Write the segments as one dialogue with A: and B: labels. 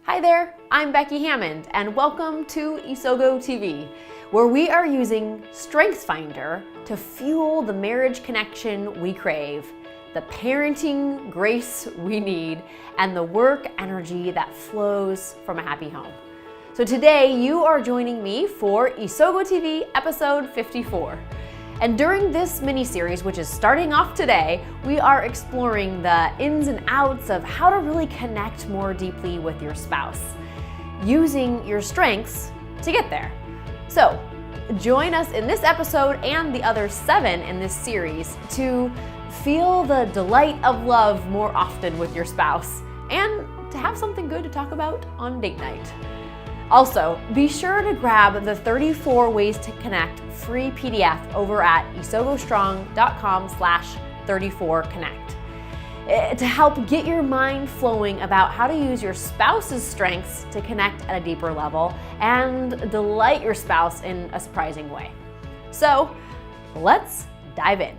A: Hi there, I'm Becky Hammond, and welcome to Isogo TV, where we are using StrengthsFinder to fuel the marriage connection we crave, the parenting grace we need, and the work energy that flows from a happy home. So today you are joining me for Isogo TV episode 54. And during this mini-series, which is starting off today, we are exploring the ins and outs of how to really connect more deeply with your spouse, using your strengths to get there. So join us in this episode and the other 7 in this series to feel the delight of love more often with your spouse and to have something good to talk about on date night. Also, be sure to grab the 34 Ways to Connect free PDF over at isogostrong.com/34connect to help get your mind flowing about how to use your spouse's strengths to connect at a deeper level and delight your spouse in a surprising way. So, let's dive in.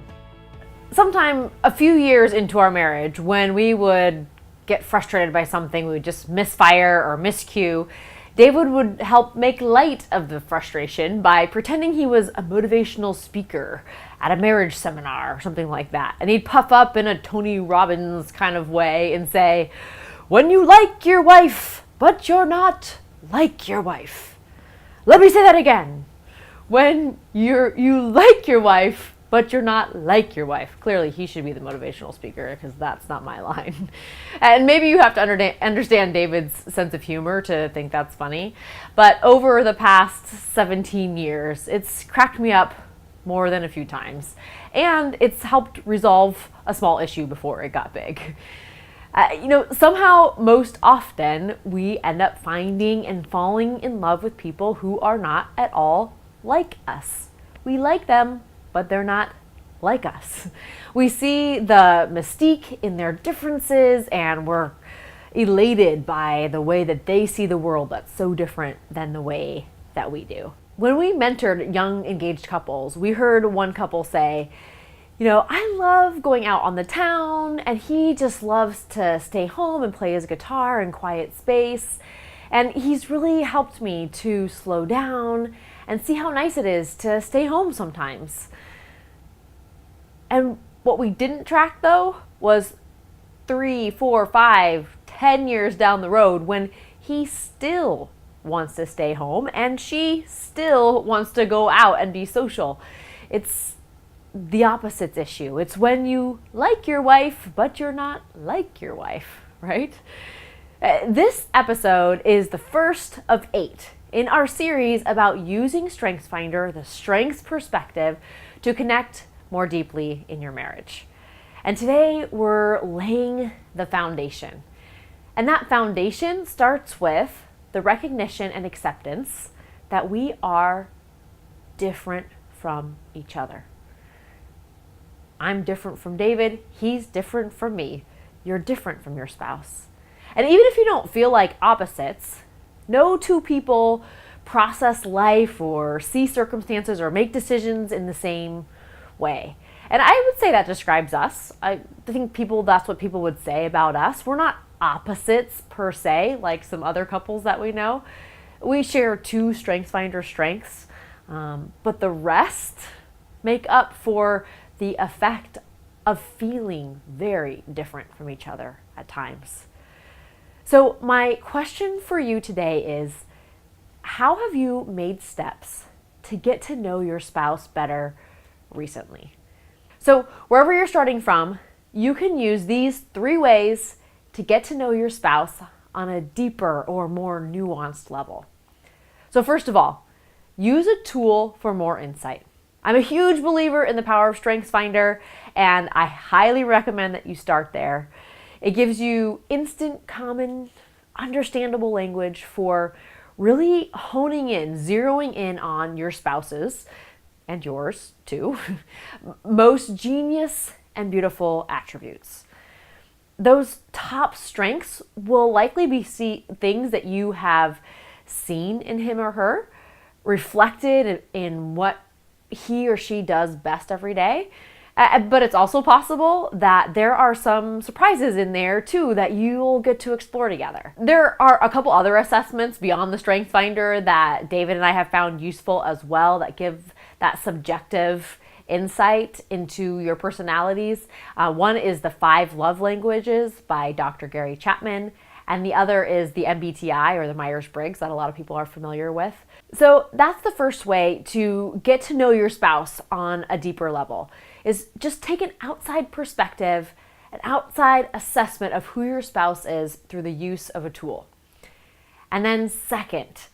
A: Sometime a few years into our marriage, when we would get frustrated by something, we would just misfire or miscue, David would help make light of the frustration by pretending he was a motivational speaker at a marriage seminar or something like that. And he'd puff up in a Tony Robbins kind of way and say, "When you like your wife, but you're not like your wife." Let me say that again. When you like your wife, but you're not like your wife. Clearly, he should be the motivational speaker because that's not my line. And maybe you have to understand David's sense of humor to think that's funny. But over the past 17 years, it's cracked me up more than a few times. And it's helped resolve a small issue before it got big. Somehow, most often, we end up finding and falling in love with people who are not at all like us. We like them, but they're not like us. We see the mystique in their differences, and we're elated by the way that they see the world that's so different than the way that we do. When we mentored young engaged couples, we heard one couple say, "I love going out on the town, and he just loves to stay home and play his guitar in quiet space. And he's really helped me to slow down and see how nice it is to stay home sometimes." And what we didn't track, though, was 3, 4, 5, 10 years down the road when he still wants to stay home and she still wants to go out and be social. It's the opposites issue. It's when you like your wife, but you're not like your wife, right? This episode is the first of 8 in our series about using StrengthsFinder, the strengths perspective, to connect more deeply in your marriage. And today we're laying the foundation. And that foundation starts with the recognition and acceptance that we are different from each other. I'm different from David. He's different from me. You're different from your spouse. And even if you don't feel like opposites, no two people process life or see circumstances or make decisions in the same way. And I would say that describes us. I think that's what people would say about us. We're not opposites per se, like some other couples that we know. We share 2 StrengthsFinder strengths, but the rest make up for the effect of feeling very different from each other at times. So my question for you today is, how have you made steps to get to know your spouse better recently? So wherever you're starting from, you can use these 3 ways to get to know your spouse on a deeper or more nuanced level. So first of all, use a tool for more insight. I'm a huge believer in the power of StrengthsFinder, and I highly recommend that you start there. It gives you instant, common, understandable language for really honing in, zeroing in on your spouse's, and yours too, most genius and beautiful attributes. Those top strengths will likely be things that you have seen in him or her, reflected in what he or she does best every day, But it's also possible that there are some surprises in there too that you'll get to explore together. There are a couple other assessments beyond the Strength Finder that David and I have found useful as well, that give that subjective insight into your personalities. One is the 5 Love Languages by Dr. Gary Chapman, and the other is the MBTI, or the Myers-Briggs, that a lot of people are familiar with. So that's the first way to get to know your spouse on a deeper level, is just take an outside perspective, an outside assessment of who your spouse is through the use of a tool. And then second,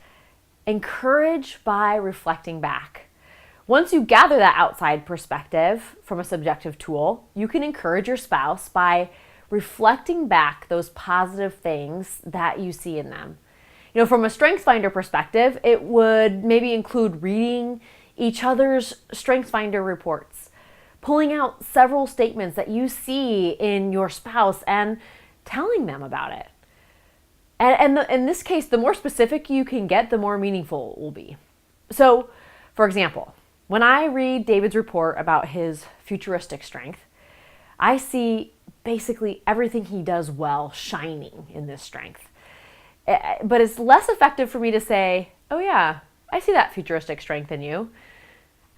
A: encourage by reflecting back. Once you gather that outside perspective from a subjective tool, you can encourage your spouse by reflecting back those positive things that you see in them. You know, from a StrengthsFinder perspective, it would maybe include reading each other's StrengthsFinder reports, pulling out several statements that you see in your spouse and telling them about it. And in this case, the more specific you can get, the more meaningful it will be. So, for example, when I read David's report about his futuristic strength, I see basically everything he does well shining in this strength. But it's less effective for me to say, oh yeah, I see that futuristic strength in you.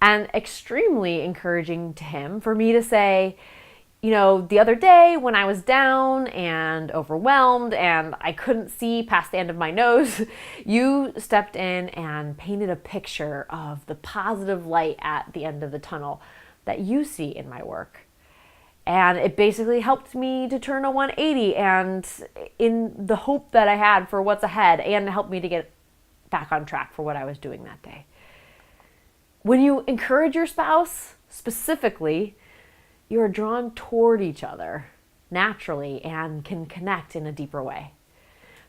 A: And extremely encouraging to him for me to say, you know, the other day when I was down and overwhelmed and I couldn't see past the end of my nose, you stepped in and painted a picture of the positive light at the end of the tunnel that you see in my work. And it basically helped me to turn a 180 and in the hope that I had for what's ahead, and helped me to get back on track for what I was doing that day. When you encourage your spouse specifically, you're drawn toward each other naturally and can connect in a deeper way.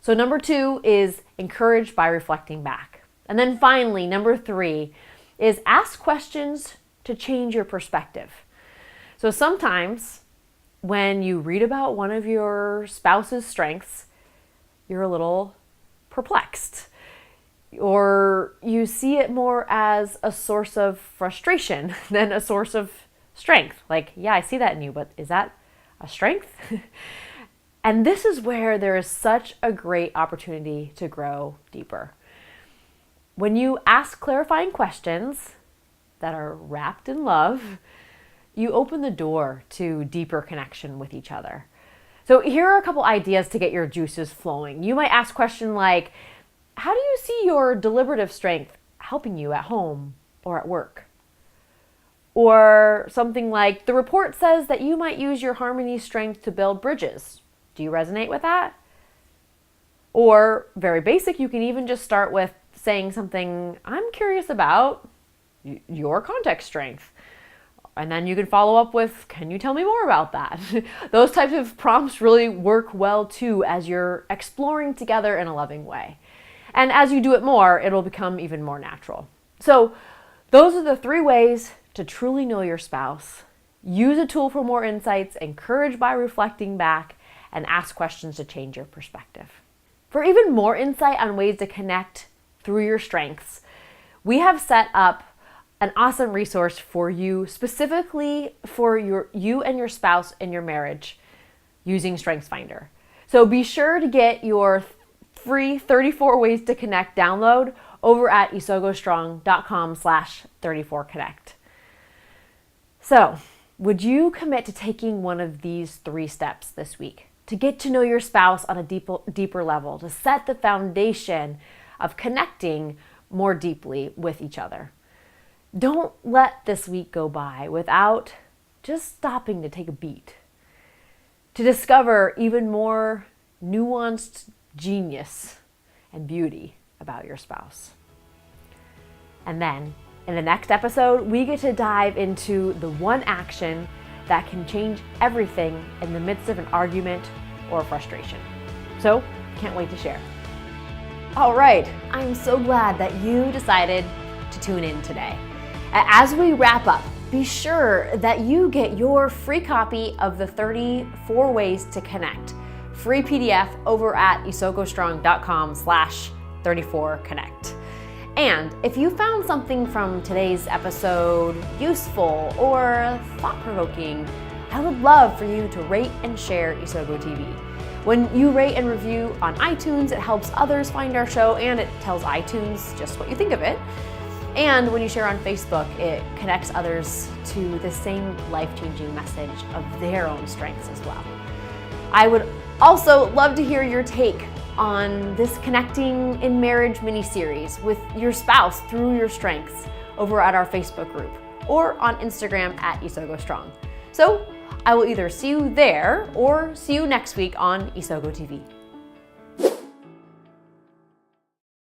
A: So number 2 is encourage by reflecting back. And then finally, number 3 is ask questions to change your perspective. So sometimes when you read about one of your spouse's strengths, you're a little perplexed, or you see it more as a source of frustration than a source of strength. Like, yeah, I see that in you, but is that a strength? And this is where there is such a great opportunity to grow deeper. When you ask clarifying questions that are wrapped in love, you open the door to deeper connection with each other. So here are a couple ideas to get your juices flowing. You might ask a question like, how do you see your deliberative strength helping you at home or at work? Or something like, the report says that you might use your harmony strength to build bridges. Do you resonate with that? Or very basic, you can even just start with saying something, I'm curious about your context strength. And then you can follow up with, can you tell me more about that? Those types of prompts really work well too as you're exploring together in a loving way. And as you do it more, it'll become even more natural. So those are the 3 ways to truly know your spouse. Use a tool for more insights, encourage by reflecting back, and ask questions to change your perspective. For even more insight on ways to connect through your strengths, we have set up an awesome resource for you, specifically for you and your spouse in your marriage, using StrengthsFinder. So be sure to get your free 34 Ways to Connect download over at isogostrong.com/34connect. So, would you commit to taking one of these 3 steps this week to get to know your spouse on a deeper level, to set the foundation of connecting more deeply with each other? Don't let this week go by without just stopping to take a beat, to discover even more nuanced genius and beauty about your spouse. And then, in the next episode, we get to dive into the one action that can change everything in the midst of an argument or frustration. So, can't wait to share. All right, I'm so glad that you decided to tune in today. As we wrap up, be sure that you get your free copy of the 34 Ways to Connect free PDF over at isogostrong.com/34connect. And if you found something from today's episode useful or thought-provoking, I would love for you to rate and share Isogo TV. When you rate and review on iTunes, it helps others find our show and it tells iTunes just what you think of it. And when you share on Facebook, it connects others to the same life-changing message of their own strengths as well. I would also love to hear your take on this Connecting in Marriage mini-series with your spouse through your strengths over at our Facebook group or on Instagram at Isogo Strong. So I will either see you there or see you next week on Isogo TV.